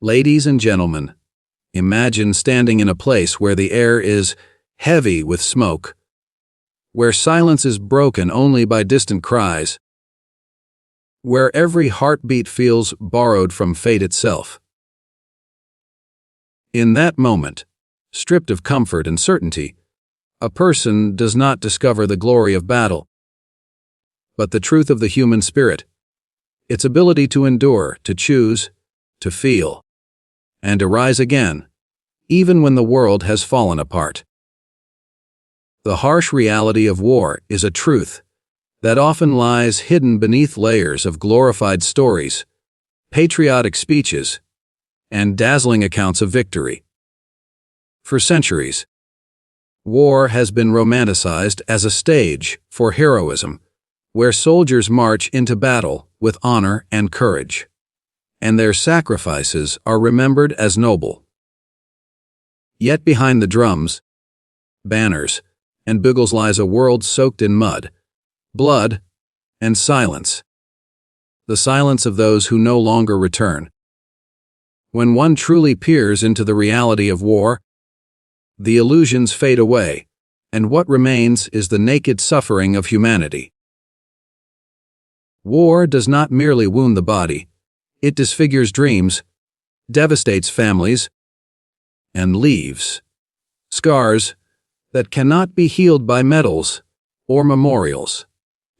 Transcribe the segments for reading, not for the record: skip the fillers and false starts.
Ladies and gentlemen, imagine standing in a place where the air is heavy with smoke, where silence is broken only by distant cries, where every heartbeat feels borrowed from fate itself. In that moment, stripped of comfort and certainty, a person does not discover the glory of battle, but the truth of the human spirit, its ability to endure, to choose, to feel, and to rise again, even when the world has fallen apart. The harsh reality of war is a truth that often lies hidden beneath layers of glorified stories, patriotic speeches, and dazzling accounts of victory. For centuries, war has been romanticized as a stage for heroism, where soldiers march into battle with honor and courage, and their sacrifices are remembered as noble. Yet behind the drums, banners, and bugles lies a world soaked in mud, blood, and silence. The silence of those who no longer return. When one truly peers into the reality of war, the illusions fade away, and what remains is the naked suffering of humanity. War does not merely wound the body, it disfigures dreams, devastates families, and leaves scars that cannot be healed by medals or memorials.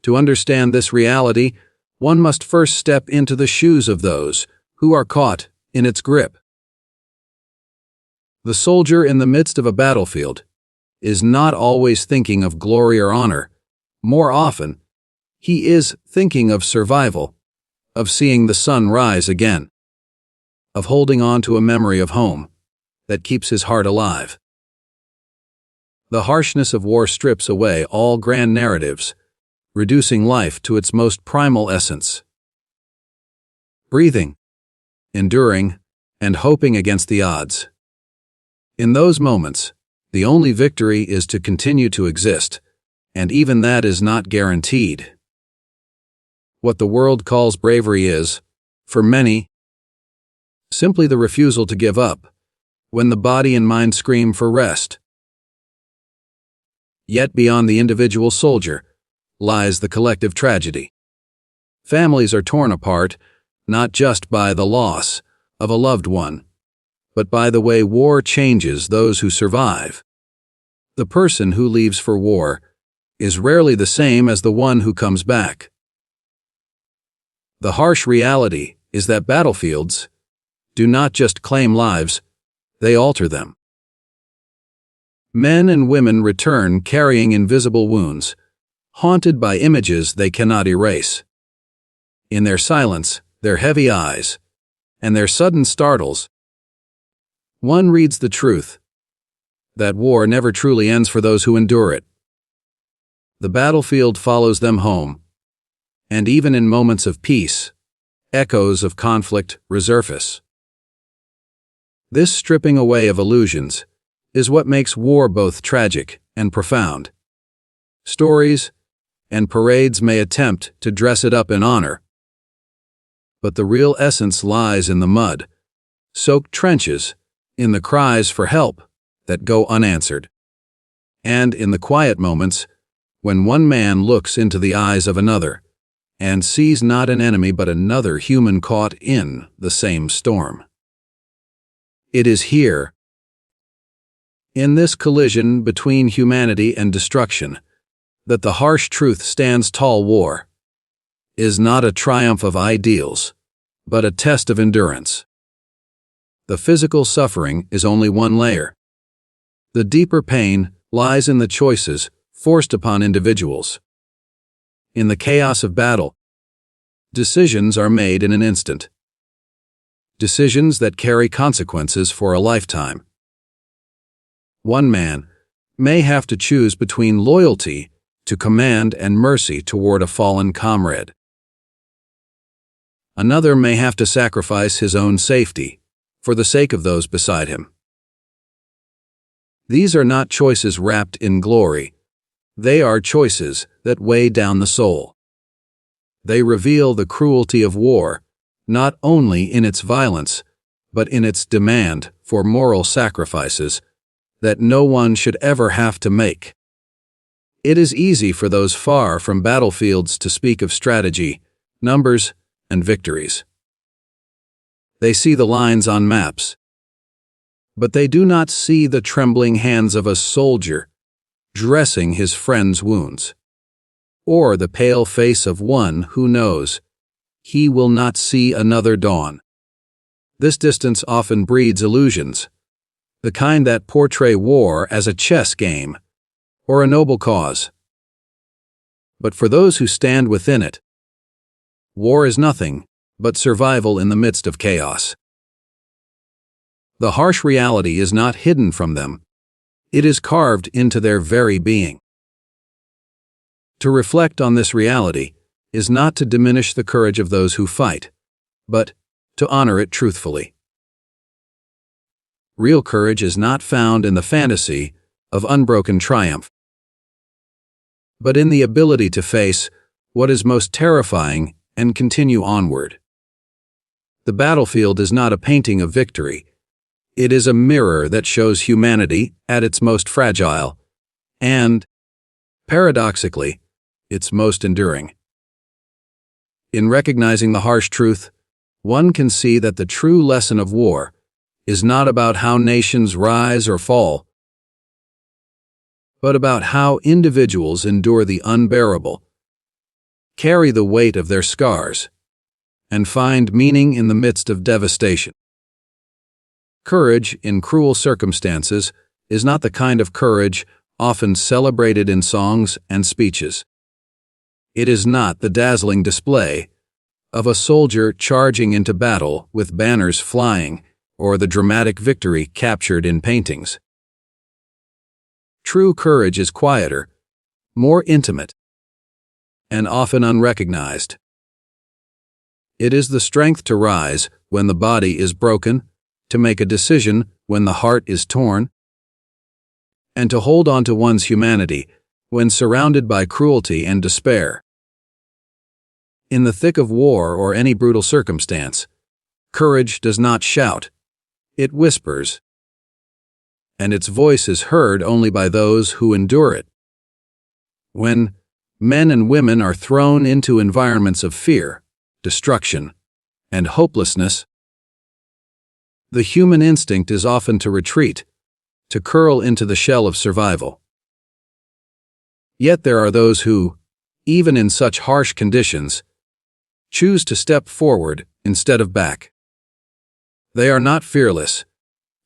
To understand this reality, one must first step into the shoes of those who are caught in its grip. The soldier in the midst of a battlefield is not always thinking of glory or honor. More often, he is thinking of survival, of seeing the sun rise again, of holding on to a memory of home that keeps his heart alive. The harshness of war strips away all grand narratives, reducing life to its most primal essence. Breathing, enduring, and hoping against the odds. In those moments, the only victory is to continue to exist, and even that is not guaranteed. What the world calls bravery is, for many, simply the refusal to give up, when the body and mind scream for rest. Yet beyond the individual soldier lies the collective tragedy. Families are torn apart, not just by the loss of a loved one, but by the way war changes those who survive. The person who leaves for war is rarely the same as the one who comes back. The harsh reality is that battlefields do not just claim lives, they alter them. Men and women return carrying invisible wounds, haunted by images they cannot erase. In their silence, their heavy eyes, and their sudden startles, one reads the truth that war never truly ends for those who endure it. The battlefield follows them home, and even in moments of peace, echoes of conflict resurface. This stripping away of illusions is what makes war both tragic and profound. Stories and parades may attempt to dress it up in honor, but the real essence lies in the mud, soaked trenches, in the cries for help that go unanswered, and in the quiet moments when one man looks into the eyes of another and sees not an enemy but another human caught in the same storm. It is here, in this collision between humanity and destruction, that the harsh truth stands tall. War is not a triumph of ideals, but a test of endurance. The physical suffering is only one layer. The deeper pain lies in the choices forced upon individuals. In the chaos of battle, decisions are made in an instant. Decisions that carry consequences for a lifetime. One man may have to choose between loyalty to command and mercy toward a fallen comrade. Another may have to sacrifice his own safety for the sake of those beside him. These are not choices wrapped in glory. They are choices that weigh down the soul. They reveal the cruelty of war, not only in its violence, but in its demand for moral sacrifices that no one should ever have to make. It is easy for those far from battlefields to speak of strategy, numbers, and victories. They see the lines on maps, but they do not see the trembling hands of a soldier dressing his friend's wounds, or the pale face of one who knows he will not see another dawn. This distance often breeds illusions, the kind that portray war as a chess game or a noble cause. But for those who stand within it, war is nothing but survival in the midst of chaos. The harsh reality is not hidden from them. It is carved into their very being. To reflect on this reality is not to diminish the courage of those who fight, but to honor it truthfully. Real courage is not found in the fantasy of unbroken triumph, but in the ability to face what is most terrifying and continue onward. The battlefield is not a painting of victory. It is a mirror that shows humanity at its most fragile and, paradoxically, its most enduring. In recognizing the harsh truth, one can see that the true lesson of war is not about how nations rise or fall, but about how individuals endure the unbearable, carry the weight of their scars, and find meaning in the midst of devastation. Courage in cruel circumstances is not the kind of courage often celebrated in songs and speeches. It is not the dazzling display of a soldier charging into battle with banners flying or the dramatic victory captured in paintings. True courage is quieter, more intimate, and often unrecognized. It is the strength to rise when the body is broken, to make a decision when the heart is torn, and to hold on to one's humanity when surrounded by cruelty and despair. In the thick of war or any brutal circumstance, courage does not shout, it whispers, and its voice is heard only by those who endure it. When men and women are thrown into environments of fear, destruction, and hopelessness, the human instinct is often to retreat, to curl into the shell of survival. Yet there are those who, even in such harsh conditions, choose to step forward instead of back. They are not fearless.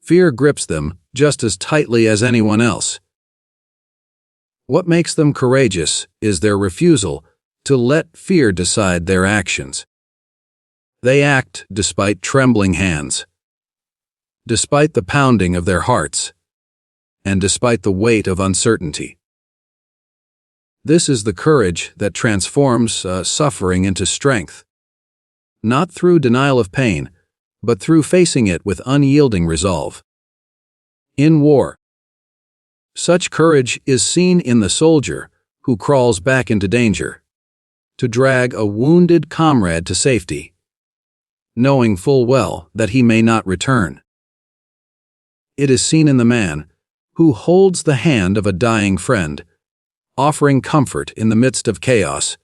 Fear grips them just as tightly as anyone else. What makes them courageous is their refusal to let fear decide their actions. They act despite trembling hands, despite the pounding of their hearts, and despite the weight of uncertainty. This is the courage that transforms suffering into strength, not through denial of pain, but through facing it with unyielding resolve. In war, such courage is seen in the soldier who crawls back into danger, to drag a wounded comrade to safety, knowing full well that he may not return. It is seen in the man who holds the hand of a dying friend, offering comfort in the midst of chaos,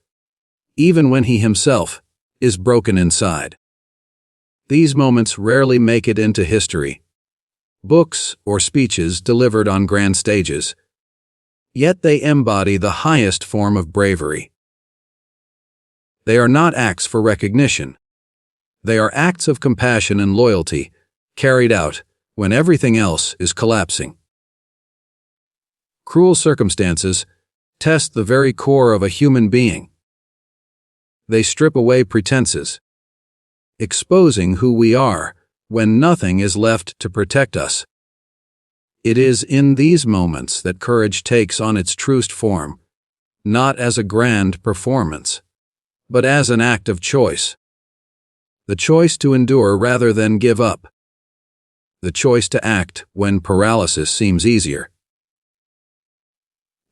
even when he himself is broken inside. These moments rarely make it into history, books or speeches delivered on grand stages, yet they embody the highest form of bravery. They are not acts for recognition. They are acts of compassion and loyalty, carried out when everything else is collapsing. Cruel circumstances test the very core of a human being. They strip away pretenses, exposing who we are when nothing is left to protect us. It is in these moments that courage takes on its truest form, not as a grand performance, but as an act of choice. The choice to endure rather than give up. The choice to act when paralysis seems easier.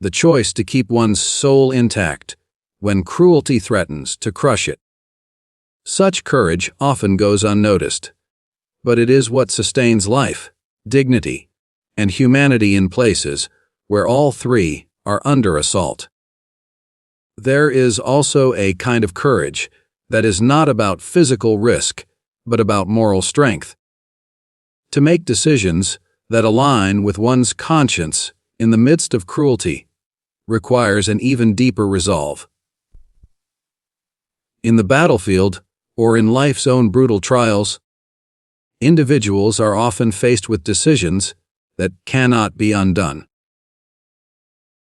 The choice to keep one's soul intact when cruelty threatens to crush it. Such courage often goes unnoticed, but it is what sustains life, dignity, and humanity in places where all three are under assault. There is also a kind of courage that is not about physical risk, but about moral strength. To make decisions that align with one's conscience in the midst of cruelty requires an even deeper resolve. In the battlefield, or in life's own brutal trials, individuals are often faced with decisions that cannot be undone.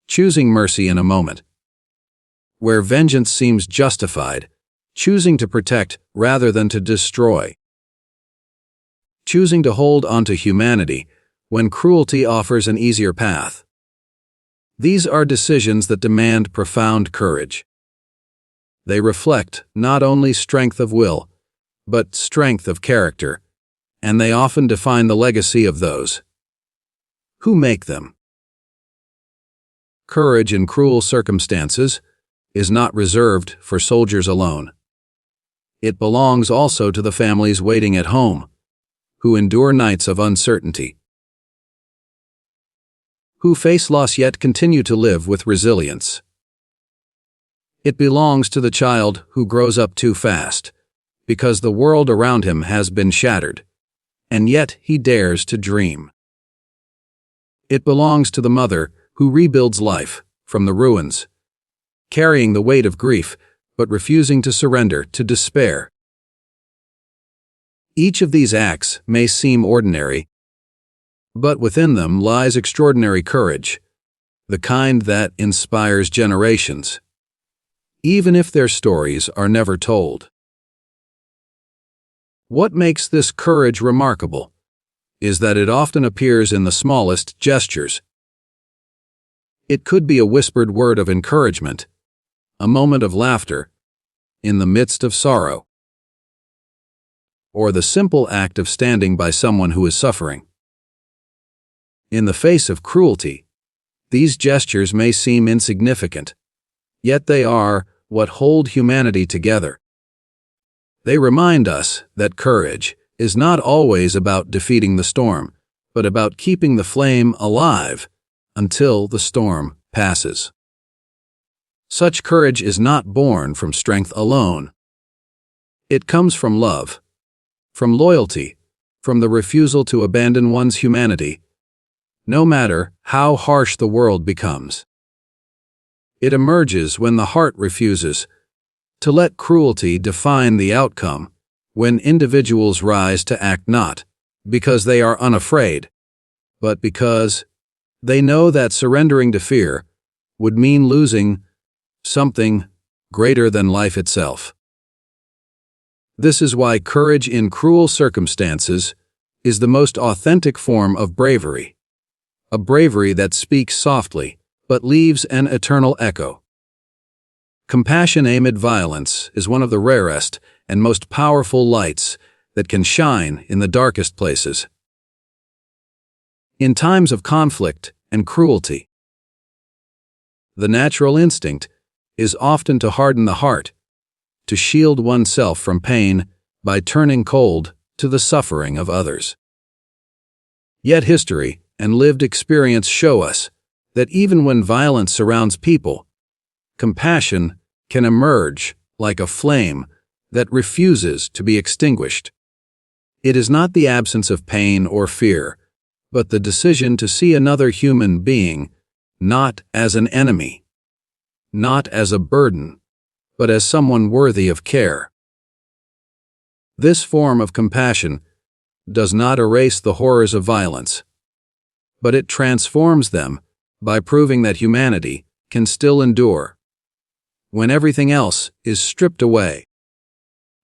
Choosing mercy in a moment, where vengeance seems justified, choosing to protect rather than to destroy. Choosing to hold onto humanity when cruelty offers an easier path. These are decisions that demand profound courage. They reflect not only strength of will, but strength of character, and they often define the legacy of those who make them. Courage in cruel circumstances is not reserved for soldiers alone. It belongs also to the families waiting at home, who endure nights of uncertainty, who face loss yet continue to live with resilience. It belongs to the child who grows up too fast, because the world around him has been shattered, and yet he dares to dream. It belongs to the mother who rebuilds life from the ruins, carrying the weight of grief, but refusing to surrender to despair. Each of these acts may seem ordinary, but within them lies extraordinary courage, the kind that inspires generations, even if their stories are never told. What makes this courage remarkable is that it often appears in the smallest gestures. It could be a whispered word of encouragement, a moment of laughter in the midst of sorrow, or the simple act of standing by someone who is suffering. In the face of cruelty, these gestures may seem insignificant, yet they are what hold humanity together. They remind us that courage is not always about defeating the storm, but about keeping the flame alive until the storm passes. Such courage is not born from strength alone. It comes from love, from loyalty, from the refusal to abandon one's humanity, no matter how harsh the world becomes. It emerges when the heart refuses to let cruelty define the outcome, when individuals rise to act not because they are unafraid, but because they know that surrendering to fear would mean losing something greater than life itself. This is why courage in cruel circumstances is the most authentic form of bravery, a bravery that speaks softly but leaves an eternal echo. Compassion amid violence is one of the rarest and most powerful lights that can shine in the darkest places. In times of conflict and cruelty, the natural instinct is often to harden the heart, to shield oneself from pain by turning cold to the suffering of others. Yet history and lived experience show us that even when violence surrounds people, compassion can emerge like a flame that refuses to be extinguished. It is not the absence of pain or fear, but the decision to see another human being not as an enemy, not as a burden, but as someone worthy of care. This form of compassion does not erase the horrors of violence, but it transforms them by proving that humanity can still endure when everything else is stripped away.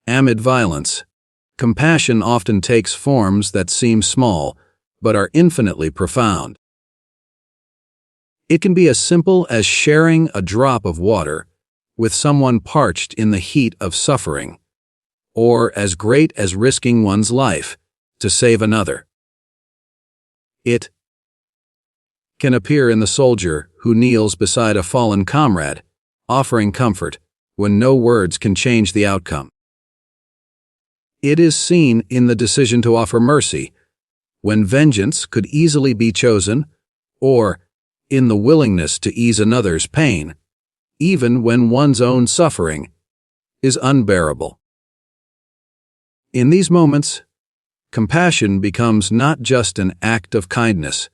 Amid violence, compassion often takes forms that seem small but are infinitely profound. It can be as simple as sharing a drop of water with someone parched in the heat of suffering, or as great as risking one's life to save another. It can appear in the soldier who kneels beside a fallen comrade, offering comfort when no words can change the outcome. It is seen in the decision to offer mercy, when vengeance could easily be chosen, or in the willingness to ease another's pain, even when one's own suffering is unbearable. In these moments, compassion becomes not just an act of kindness,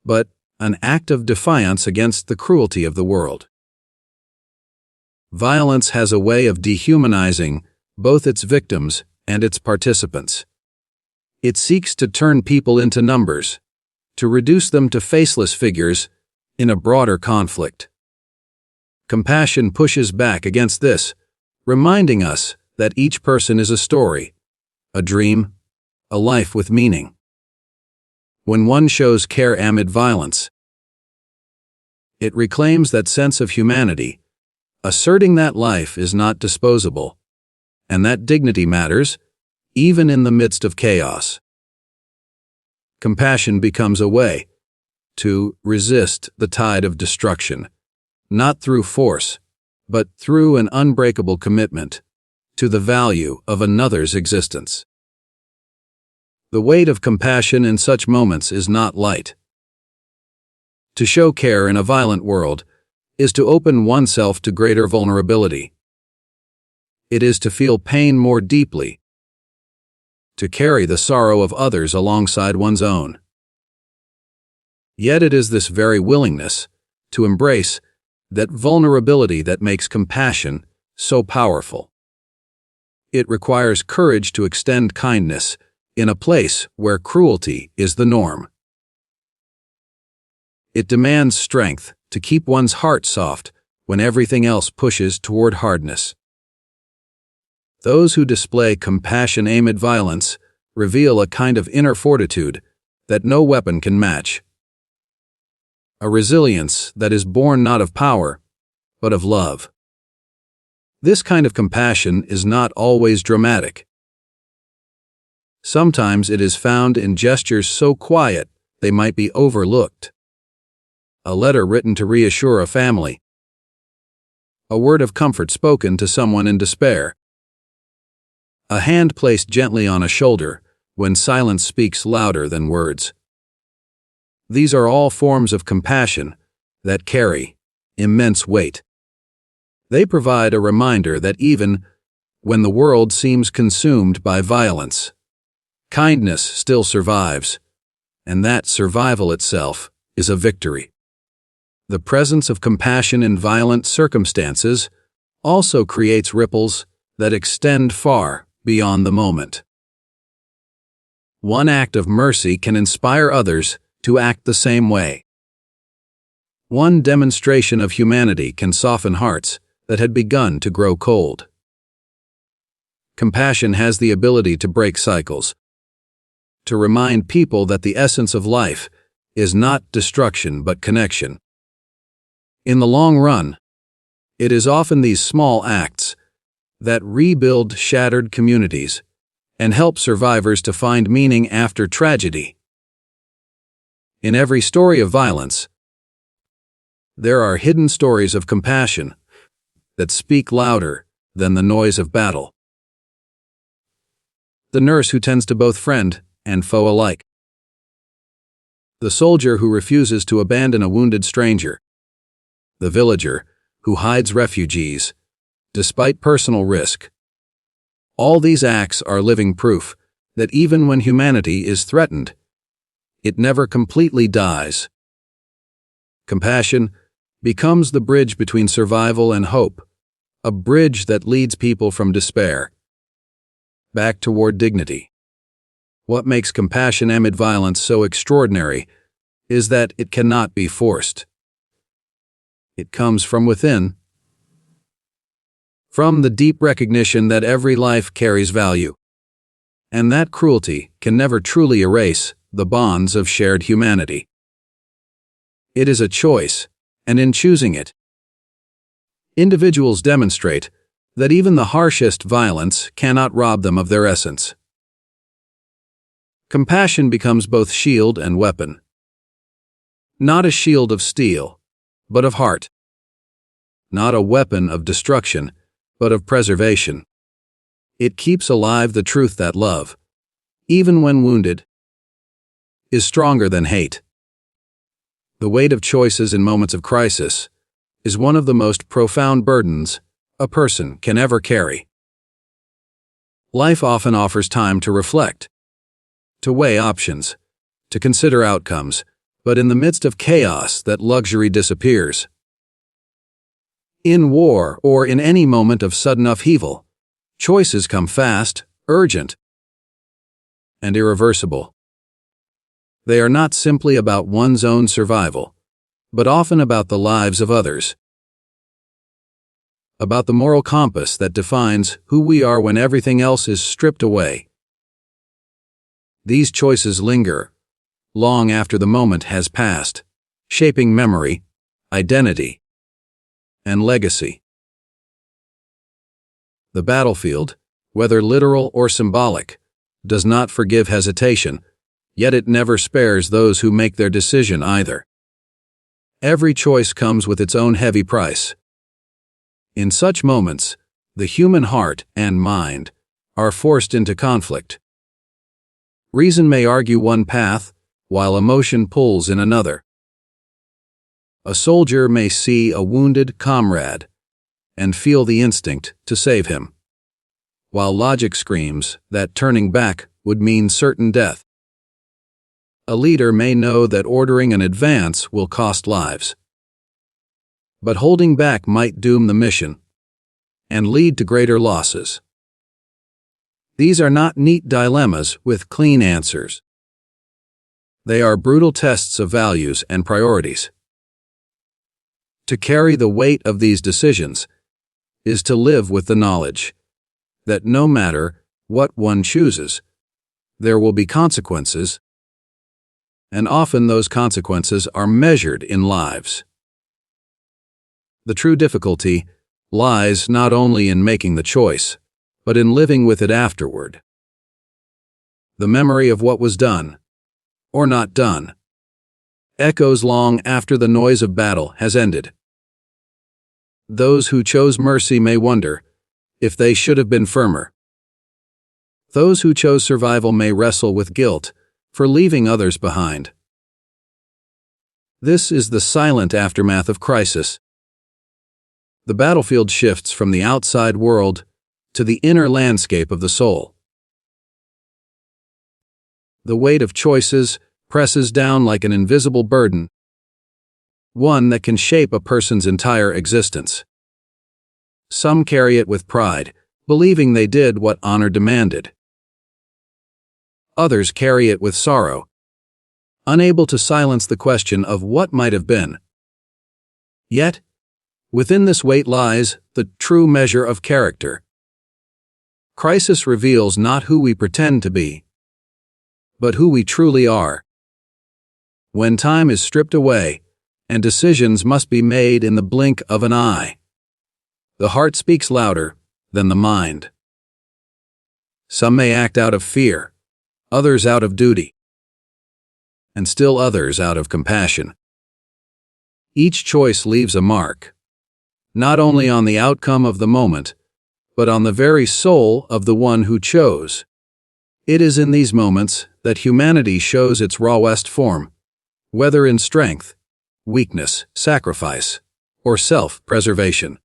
but an act of defiance against the cruelty of the world. Violence has a way of dehumanizing both its victims and its participants. It seeks to turn people into numbers, to reduce them to faceless figures in a broader conflict. Compassion pushes back against this, reminding us that each person is a story, a dream, a life with meaning. When one shows care amid violence, it reclaims that sense of humanity, asserting that life is not disposable, and that dignity matters, even in the midst of chaos. Compassion becomes a way to resist the tide of destruction, not through force, but through an unbreakable commitment to the value of another's existence. The weight of compassion in such moments is not light. To show care in a violent world is to open oneself to greater vulnerability. It is to feel pain more deeply, to carry the sorrow of others alongside one's own. Yet it is this very willingness to embrace that vulnerability that makes compassion so powerful. It requires courage to extend kindness in a place where cruelty is the norm. It demands strength to keep one's heart soft when everything else pushes toward hardness. Those who display compassion amid violence reveal a kind of inner fortitude that no weapon can match. A resilience that is born not of power, but of love. This kind of compassion is not always dramatic. Sometimes it is found in gestures so quiet they might be overlooked. A letter written to reassure a family. A word of comfort spoken to someone in despair. A hand placed gently on a shoulder when silence speaks louder than words. These are all forms of compassion that carry immense weight. They provide a reminder that even when the world seems consumed by violence, kindness still survives, and that survival itself is a victory. The presence of compassion in violent circumstances also creates ripples that extend far beyond the moment. One act of mercy can inspire others to act the same way. One demonstration of humanity can soften hearts that had begun to grow cold. Compassion has the ability to break cycles, to remind people that the essence of life is not destruction but connection. In the long run, it is often these small acts that rebuild shattered communities and help survivors to find meaning after tragedy. In every story of violence, there are hidden stories of compassion that speak louder than the noise of battle. The nurse who tends to both friend and foe alike. The soldier who refuses to abandon a wounded stranger. The villager who hides refugees despite personal risk. All these acts are living proof that even when humanity is threatened, it never completely dies. Compassion becomes the bridge between survival and hope, a bridge that leads people from despair back toward dignity. What makes compassion amid violence so extraordinary is that it cannot be forced. It comes from within, from the deep recognition that every life carries value, and that cruelty can never truly erase the bonds of shared humanity. It is a choice, and in choosing it, individuals demonstrate that even the harshest violence cannot rob them of their essence. Compassion becomes both shield and weapon. Not a shield of steel, but of heart. Not a weapon of destruction, but of preservation. It keeps alive the truth that love, even when wounded, is stronger than hate. The weight of choices in moments of crisis is one of the most profound burdens a person can ever carry. Life often offers time to reflect, to weigh options, to consider outcomes, but in the midst of chaos, that luxury disappears. In war or in any moment of sudden upheaval, choices come fast, urgent, and irreversible. They are not simply about one's own survival, but often about the lives of others. About the moral compass that defines who we are when everything else is stripped away. These choices linger long after the moment has passed, shaping memory, identity, and legacy. The battlefield, whether literal or symbolic, does not forgive hesitation, yet it never spares those who make their decision either. Every choice comes with its own heavy price. In such moments, the human heart and mind are forced into conflict. Reason may argue one path, while emotion pulls in another. A soldier may see a wounded comrade and feel the instinct to save him, while logic screams that turning back would mean certain death. A leader may know that ordering an advance will cost lives, but holding back might doom the mission and lead to greater losses. These are not neat dilemmas with clean answers. They are brutal tests of values and priorities. To carry the weight of these decisions is to live with the knowledge that no matter what one chooses, there will be consequences, and often those consequences are measured in lives. The true difficulty lies not only in making the choice, but in living with it afterward. The memory of what was done, or not done, echoes long after the noise of battle has ended. Those who chose mercy may wonder if they should have been firmer. Those who chose survival may wrestle with guilt for leaving others behind. This is the silent aftermath of crisis. The battlefield shifts from the outside world to the inner landscape of the soul. The weight of choices presses down like an invisible burden, one that can shape a person's entire existence. Some carry it with pride, believing they did what honor demanded. Others carry it with sorrow, unable to silence the question of what might have been. Yet, within this weight lies the true measure of character. Crisis reveals not who we pretend to be, but who we truly are. When time is stripped away, and decisions must be made in the blink of an eye, the heart speaks louder than the mind. Some may act out of fear, others out of duty, and still others out of compassion. Each choice leaves a mark, not only on the outcome of the moment, but on the very soul of the one who chose. It is in these moments that humanity shows its rawest form, whether in strength, weakness, sacrifice, or self-preservation.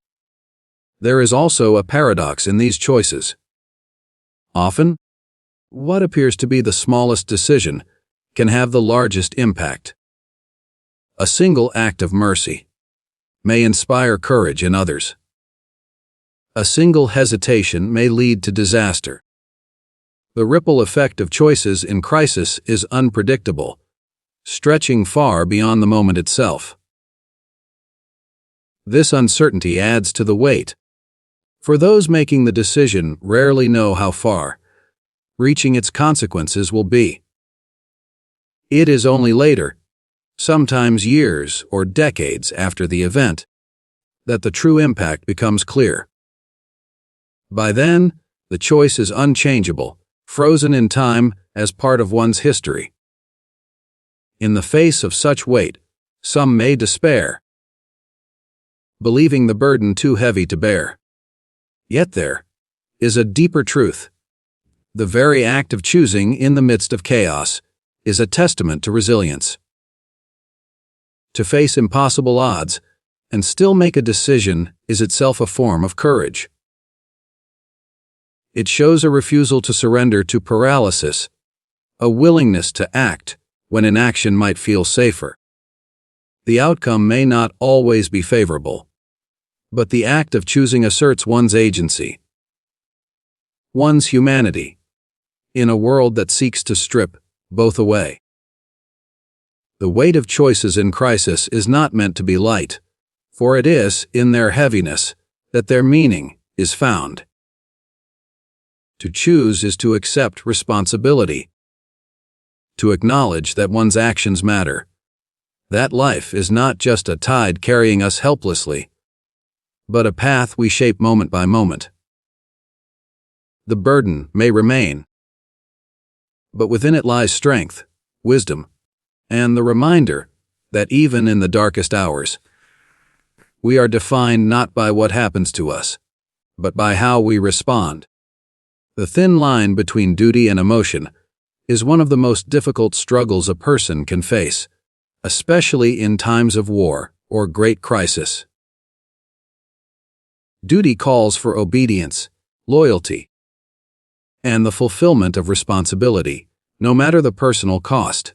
There is also a paradox in these choices. Often, what appears to be the smallest decision can have the largest impact. A single act of mercy may inspire courage in others. A single hesitation may lead to disaster. The ripple effect of choices in crisis is unpredictable, stretching far beyond the moment itself. This uncertainty adds to the weight, for those making the decision rarely know how far reaching its consequences will be. It is only later, sometimes years or decades after the event, that the true impact becomes clear. By then, the choice is unchangeable, frozen in time as part of one's history. In the face of such weight, some may despair, believing the burden too heavy to bear. Yet there is a deeper truth. The very act of choosing in the midst of chaos is a testament to resilience. To face impossible odds and still make a decision is itself a form of courage. It shows a refusal to surrender to paralysis, a willingness to act when inaction might feel safer. The outcome may not always be favorable, but the act of choosing asserts one's agency, one's humanity, in a world that seeks to strip both away. The weight of choices in crisis is not meant to be light, for it is in their heaviness that their meaning is found. To choose is to accept responsibility, to acknowledge that one's actions matter, that life is not just a tide carrying us helplessly, but a path we shape moment by moment. The burden may remain, but within it lies strength, wisdom, and the reminder that even in the darkest hours, we are defined not by what happens to us, but by how we respond. The thin line between duty and emotion is one of the most difficult struggles a person can face, especially in times of war or great crisis. Duty calls for obedience, loyalty, and the fulfillment of responsibility, no matter the personal cost.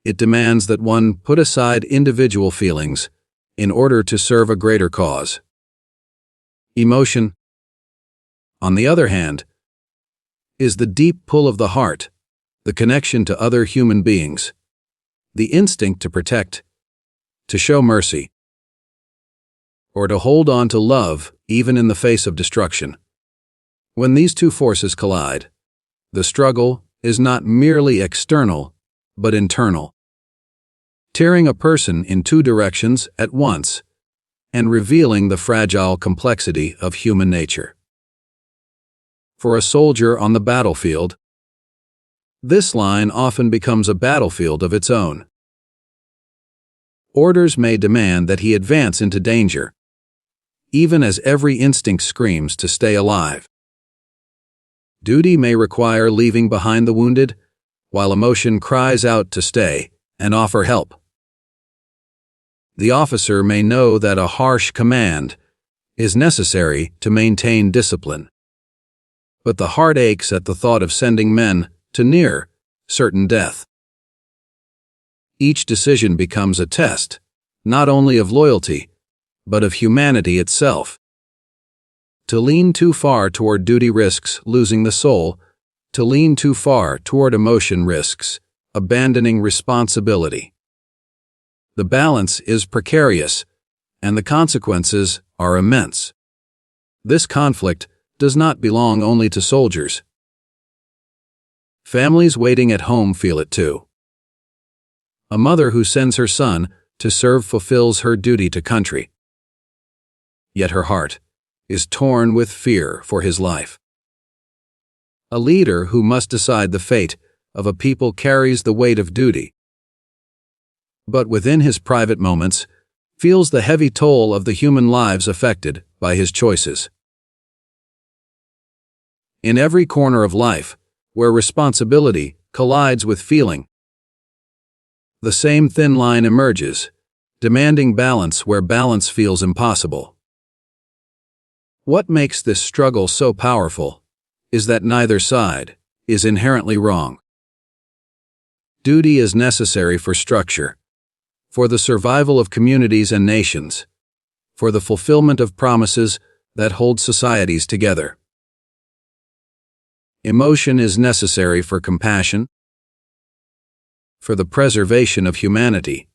It demands that one put aside individual feelings in order to serve a greater cause. Emotion, on the other hand, is the deep pull of the heart, the connection to other human beings, the instinct to protect, to show mercy, or to hold on to love even in the face of destruction. When these two forces collide, the struggle is not merely external, but internal, tearing a person in two directions at once and revealing the fragile complexity of human nature. For a soldier on the battlefield, this line often becomes a battlefield of its own. Orders may demand that he advance into danger, even as every instinct screams to stay alive. Duty may require leaving behind the wounded, while emotion cries out to stay and offer help. The officer may know that a harsh command is necessary to maintain discipline, but the heart aches at the thought of sending men to near certain death. Each decision becomes a test, not only of loyalty, but of humanity itself. To lean too far toward duty risks losing the soul. To lean too far toward emotion risks abandoning responsibility. The balance is precarious, and the consequences are immense. This conflict does not belong only to soldiers. Families waiting at home feel it too. A mother who sends her son to serve fulfills her duty to country. Yet her heart is torn with fear for his life. A leader who must decide the fate of a people carries the weight of duty, but within his private moments feels the heavy toll of the human lives affected by his choices. In every corner of life, where responsibility collides with feeling, the same thin line emerges, demanding balance where balance feels impossible. What makes this struggle so powerful is that neither side is inherently wrong. Duty is necessary for structure, for the survival of communities and nations, for the fulfillment of promises that hold societies together. Emotion is necessary for compassion, for the preservation of humanity,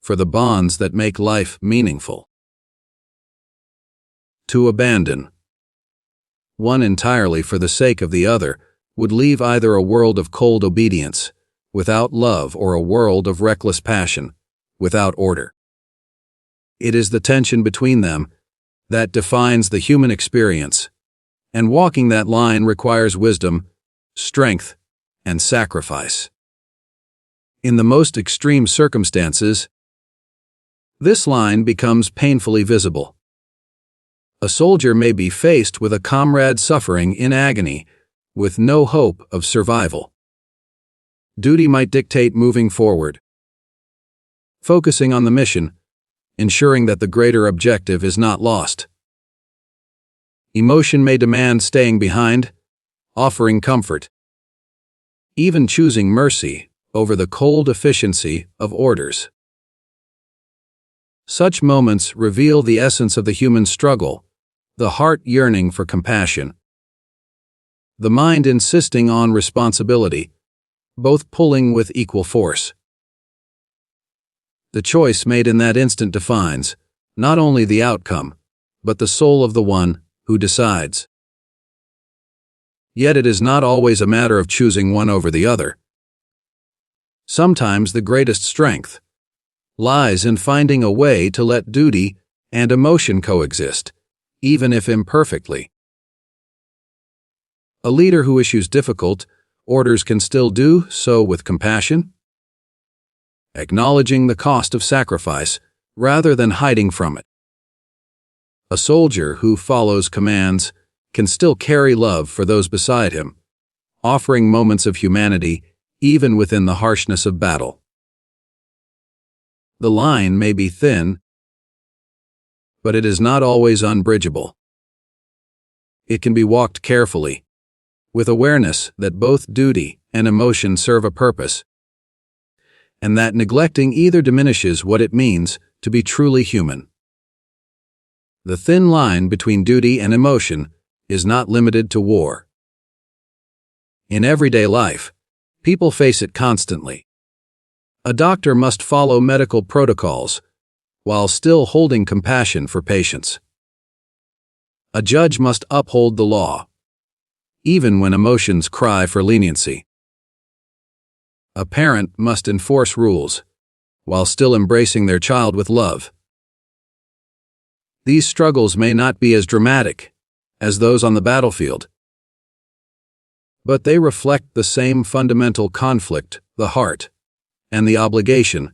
for the bonds that make life meaningful. To abandon one entirely for the sake of the other would leave either a world of cold obedience, without love, or a world of reckless passion, without order. It is the tension between them that defines the human experience, and walking that line requires wisdom, strength, and sacrifice. In the most extreme circumstances, this line becomes painfully visible. A soldier may be faced with a comrade suffering in agony, with no hope of survival. Duty might dictate moving forward, focusing on the mission, ensuring that the greater objective is not lost. Emotion may demand staying behind, offering comfort, even choosing mercy over the cold efficiency of orders. Such moments reveal the essence of the human struggle, the heart yearning for compassion, the mind insisting on responsibility, both pulling with equal force. The choice made in that instant defines not only the outcome, but the soul of the one who decides. Yet it is not always a matter of choosing one over the other. Sometimes the greatest strength lies in finding a way to let duty and emotion coexist, even if imperfectly. A leader who issues difficult orders can still do so with compassion, acknowledging the cost of sacrifice rather than hiding from it. A soldier who follows commands can still carry love for those beside him, offering moments of humanity even within the harshness of battle. The line may be thin, but it is not always unbridgeable. It can be walked carefully, with awareness that both duty and emotion serve a purpose, and that neglecting either diminishes what it means to be truly human. The thin line between duty and emotion is not limited to war. In everyday life, people face it constantly. A doctor must follow medical protocols while still holding compassion for patients. A judge must uphold the law, even when emotions cry for leniency. A parent must enforce rules while still embracing their child with love. These struggles may not be as dramatic as those on the battlefield, but they reflect the same fundamental conflict, the heart, and the obligation,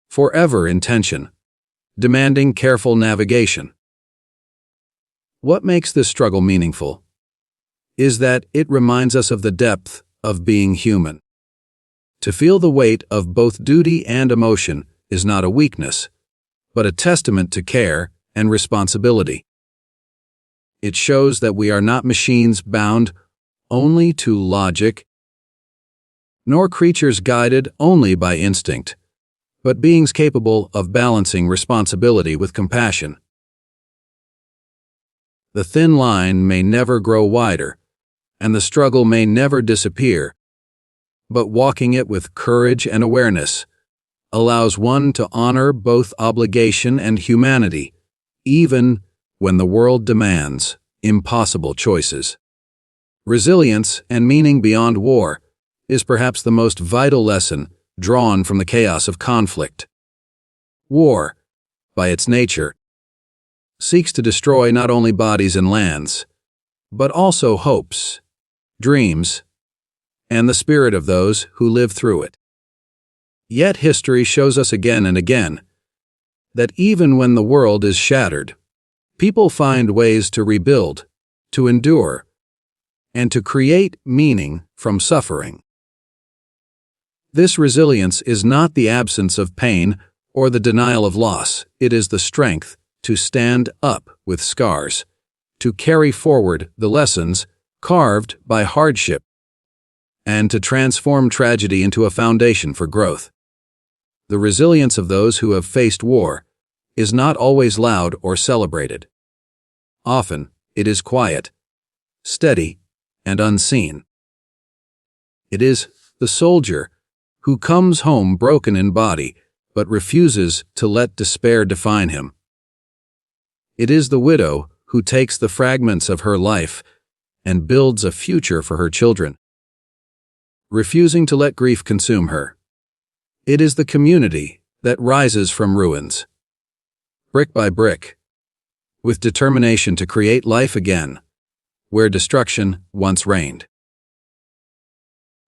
forever in tension, demanding careful navigation. What makes this struggle meaningful is that it reminds us of the depth of being human. To feel the weight of both duty and emotion is not a weakness, but a testament to care and responsibility. It shows that we are not machines bound only to logic, nor creatures guided only by instinct, but beings capable of balancing responsibility with compassion. The thin line may never grow wider, and the struggle may never disappear, but walking it with courage and awareness allows one to honor both obligation and humanity, even when the world demands impossible choices. Resilience and meaning beyond war is perhaps the most vital lesson drawn from the chaos of conflict. War, by its nature, seeks to destroy not only bodies and lands, but also hopes, dreams, and the spirit of those who live through it. Yet history shows us again and again that even when the world is shattered, people find ways to rebuild, to endure, and to create meaning from suffering. This resilience is not the absence of pain or the denial of loss. It is the strength to stand up with scars, to carry forward the lessons carved by hardship, and to transform tragedy into a foundation for growth. The resilience of those who have faced war is not always loud or celebrated. Often, it is quiet, steady, and unseen. It is the soldier who comes home broken in body but refuses to let despair define him. It is the widow who takes the fragments of her life and builds a future for her children, refusing to let grief consume her. It is the community that rises from ruins, brick by brick, with determination to create life again, where destruction once reigned.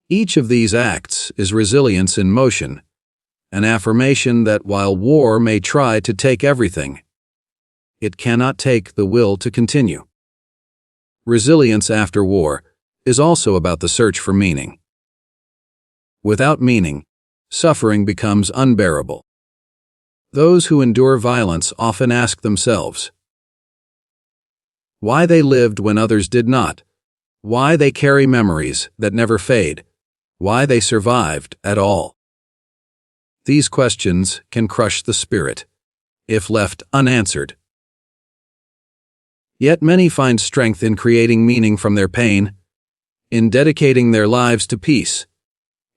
Each of these acts is resilience in motion, an affirmation that while war may try to take everything, it cannot take the will to continue. Resilience after war is also about the search for meaning. Without meaning, suffering becomes unbearable. Those who endure violence often ask themselves why they lived when others did not, why they carry memories that never fade, why they survived at all. These questions can crush the spirit, if left unanswered. Yet many find strength in creating meaning from their pain, in dedicating their lives to peace,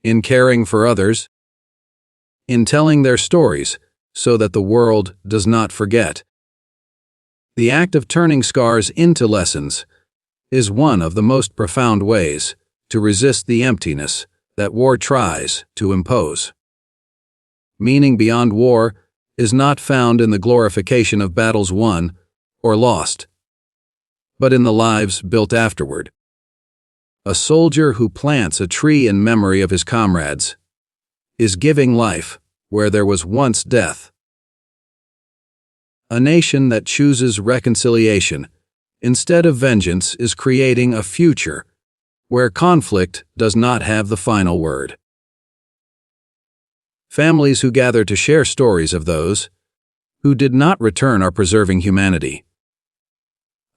in caring for others, in telling their stories so that the world does not forget. The act of turning scars into lessons is one of the most profound ways to resist the emptiness that war tries to impose. Meaning beyond war is not found in the glorification of battles won or lost, but in the lives built afterward. A soldier who plants a tree in memory of his comrades is giving life where there was once death. A nation that chooses reconciliation instead of vengeance is creating a future where conflict does not have the final word. Families who gather to share stories of those who did not return are preserving humanity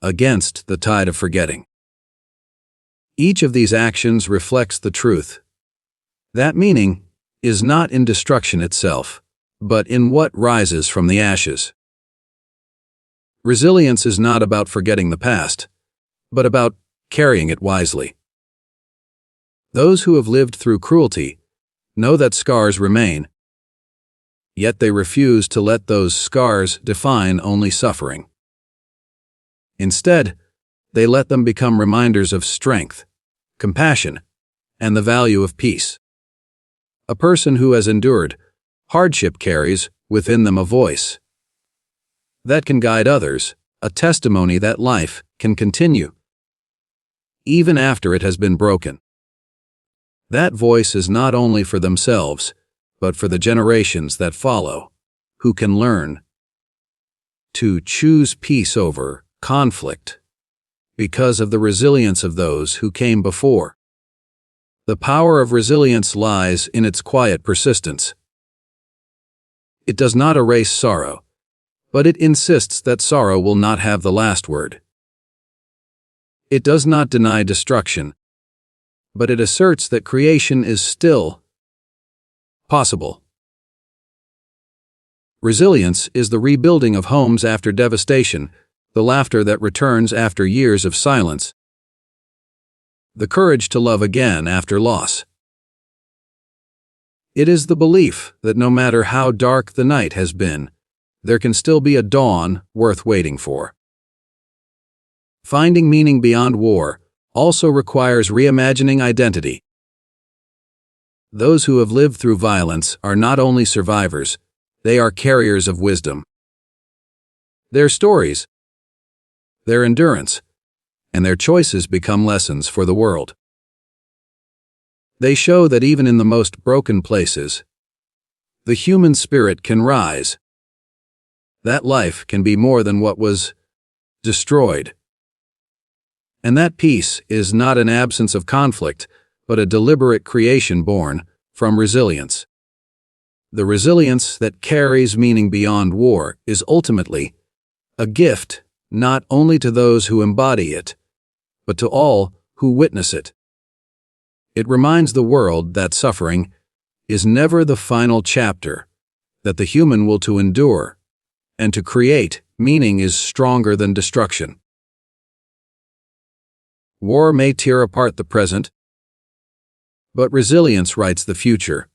against the tide of forgetting. Each of these actions reflects the truth that meaning is not in destruction itself, but in what rises from the ashes. Resilience is not about forgetting the past, but about carrying it wisely. Those who have lived through cruelty know that scars remain, yet they refuse to let those scars define only suffering. Instead, they let them become reminders of strength, compassion, and the value of peace. A person who has endured hardship carries within them a voice that can guide others, a testimony that life can continue, even after it has been broken. That voice is not only for themselves, but for the generations that follow, who can learn to choose peace over conflict because of the resilience of those who came before. The power of resilience lies in its quiet persistence. It does not erase sorrow, but it insists that sorrow will not have the last word. It does not deny destruction, but it asserts that creation is still possible. Resilience is the rebuilding of homes after devastation, the laughter that returns after years of silence, the courage to love again after loss. It is the belief that no matter how dark the night has been, there can still be a dawn worth waiting for. Finding meaning beyond war also requires reimagining identity. Those who have lived through violence are not only survivors, they are carriers of wisdom. Their stories, their endurance, and their choices become lessons for the world. They show that even in the most broken places, the human spirit can rise. That life can be more than what was destroyed. And that peace is not an absence of conflict, but a deliberate creation born from resilience. The resilience that carries meaning beyond war is ultimately a gift not only to those who embody it, but to all who witness it. It reminds the world that suffering is never the final chapter, that the human will to endure, and to create meaning is stronger than destruction. War may tear apart the present, but resilience writes the future,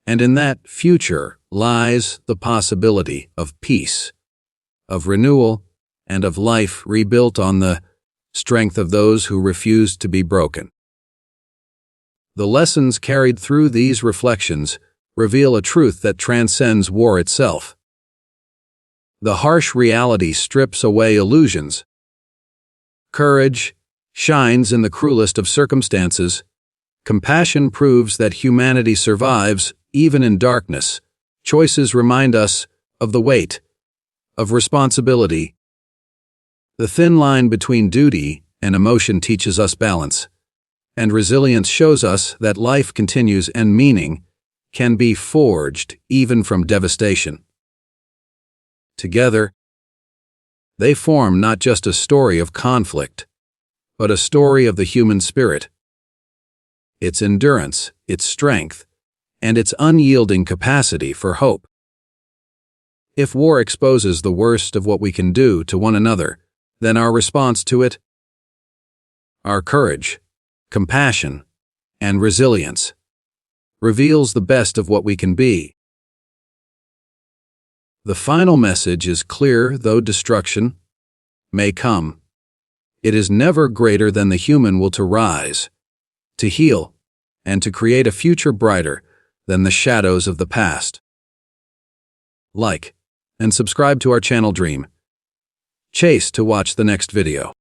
and in that future lies the possibility of peace, of renewal, and of life rebuilt on the strength of those who refused to be broken. The lessons carried through these reflections reveal a truth that transcends war itself. The harsh reality strips away illusions. Courage shines in the cruelest of circumstances. Compassion proves that humanity survives even in darkness. Choices remind us of the weight of responsibility The thin line between duty and emotion teaches us balance, and resilience shows us that life continues and meaning can be forged even from devastation. Together, they form not just a story of conflict, but a story of the human spirit, its endurance, its strength, and its unyielding capacity for hope. If war exposes the worst of what we can do to one another, then our response to it, our courage, compassion, and resilience, reveals the best of what we can be. The final message is clear. Though destruction may come, it is never greater than the human will to rise, to heal, and to create a future brighter than the shadows of the past. Like and subscribe to our channel DreamChase to watch the next video.